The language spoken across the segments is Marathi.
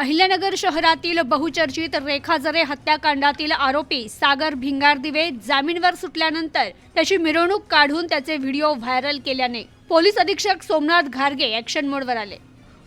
अहिल्यानगर शहरातील बहुचर्चित रेखा जरे हत्याकांडातील आरोपी सागर भिंगारदिवे जामीनवर सुटल्यानंतर त्याची मिरवणूक काढून त्याचे व्हिडिओ व्हायरल केल्याने पोलीस अधीक्षक सोमनाथ घारगे ॲक्शन मोडवर आले।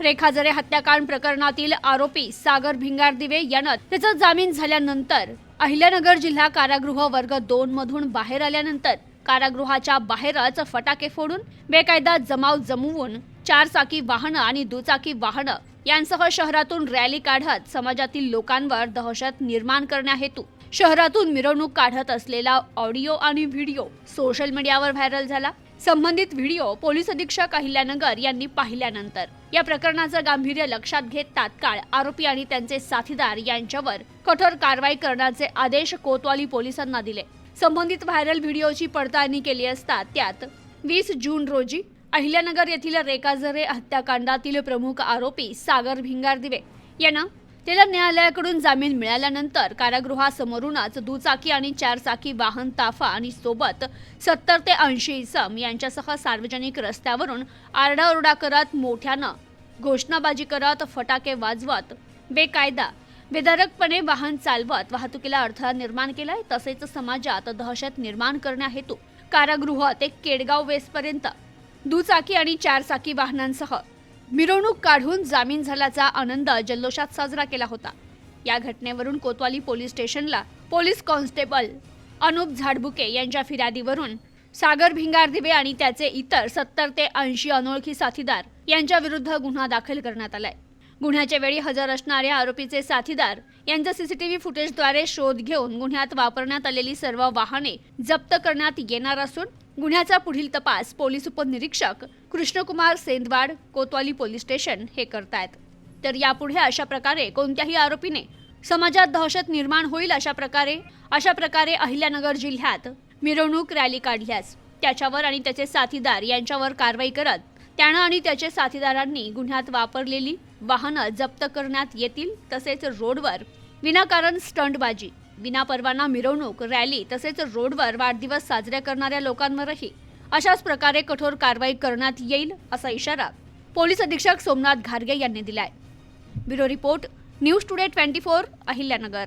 रेखा जरे हत्याकांड प्रकरणातील आरोपी सागर भिंगारदिवे यानं त्याचा जामीन झाल्यानंतर अहिल्यानगर जिल्हा कारागृह वर्ग 2 मधून बाहेर आल्यानंतर कारागृहाच्या बाहेरच फटाके फोडून बेकायदा जमाव जमवून 4 चाकी वाहनं आणि दुचाकी वाहनं यांसह शहरातून रॅली काढत समाजातील लोकांवर दहशत निर्माण करण्याहेतू शहरातून मिरवणूक काढत असलेला ऑडिओ आणि व्हिडिओ सोशल मीडियावर व्हायरल झाला। संबंधित व्हिडिओ पोलीस अधीक्षक अहिल्यानगर यांनी पाहिल्यानंतर या प्रकरणाचं गांभीर्य लक्षात घेत तात्काळ आरोपी आणि त्यांचे साथीदार यांच्यावर कठोर कारवाई करण्याचे आदेश कोतवाली पोलिसांना दिले। संबंधित व्हायरल व्हिडिओची पडताळणी केली असता त्यात 20 जून रोजी अहिल्यानगर येथील रेखा जरे हत्याकांडातील प्रमुख आरोपी सागर भिंगारदिवे यांना त्याला न्यायालयाकडून जामीन मिळाल्यानंतर कारागृहासमोरूनच दुचाकी आणि 4 चाकी वाहन ताफा आणि सोबत 70 ते 80 इसम यांच्यासह सार्वजनिक रस्त्यावरून आरडाओरडा करत मोठ्यानं घोषणाबाजी करत फटाके वाजवत बेकायदा बेधडकपणे वाहन चालवत वाहतुकीला अडथळा निर्माण केलाय। तसेच समाजात दहशत निर्माण करण्याहेतू कारागृह ते केडगाव वेसपर्यंत दुचाकी आणि 4 चाकी वाहनांसह मिरवणूक काढून जामीन झाल्याचा आनंद जल्लोषात साजरा केला होता। या घटनेवरून कोतवाली पोलीस स्टेशनला पोलीस कॉन्स्टेबल अनुप झाडबुके यांच्या फिर्यादीवरून सागर भिंगारदिवे आणि त्याचे इतर 70 ते 80 अनोळखी साथीदार यांच्या विरुद्ध गुन्हा दाखल करण्यात आलाय। गुन्ह्याच्या वेळी हजर असणाऱ्या आरोपीचे साथीदार यांचा सीसीटीव्ही फुटेजद्वारे शोध घेऊन गुन्ह्यात वापरण्यात आलेली सर्व वाहने जप्त करण्यात येणार असून गुन्ह्याचा पुढील तपास पोलीस उपनिरीक्षक कृष्णकुमार सेंदवाड कोतवाली पोलीस स्टेशन हे करतायत। तर यापुढे अशा प्रकारे कोणत्याही आरोपीने समाजात दहशत निर्माण होईल अशा प्रकारे अहिल्यानगर जिल्ह्यात मिरवणूक रॅली काढल्यास त्याच्यावर आणि त्याचे साथीदार यांच्यावर कारवाई करत त्यानं आणि त्याच्या साथीदारांनी गुन्ह्यात वापरलेली वाहनं जप्त करण्यात येतील। तसेच रोडवर विनाकारण स्टंटबाजी, विनापरवाना मिरवणूक रॅली तसेच रोडवर वाढदिवस साजरे करणाऱ्या लोकांवरही अशाच प्रकारे कठोर कारवाई करण्यात येईल असा इशारा पोलीस अधीक्षक सोमनाथ घारगे यांनी दिलाय। Bureau report news today 24 Ahilyanagar.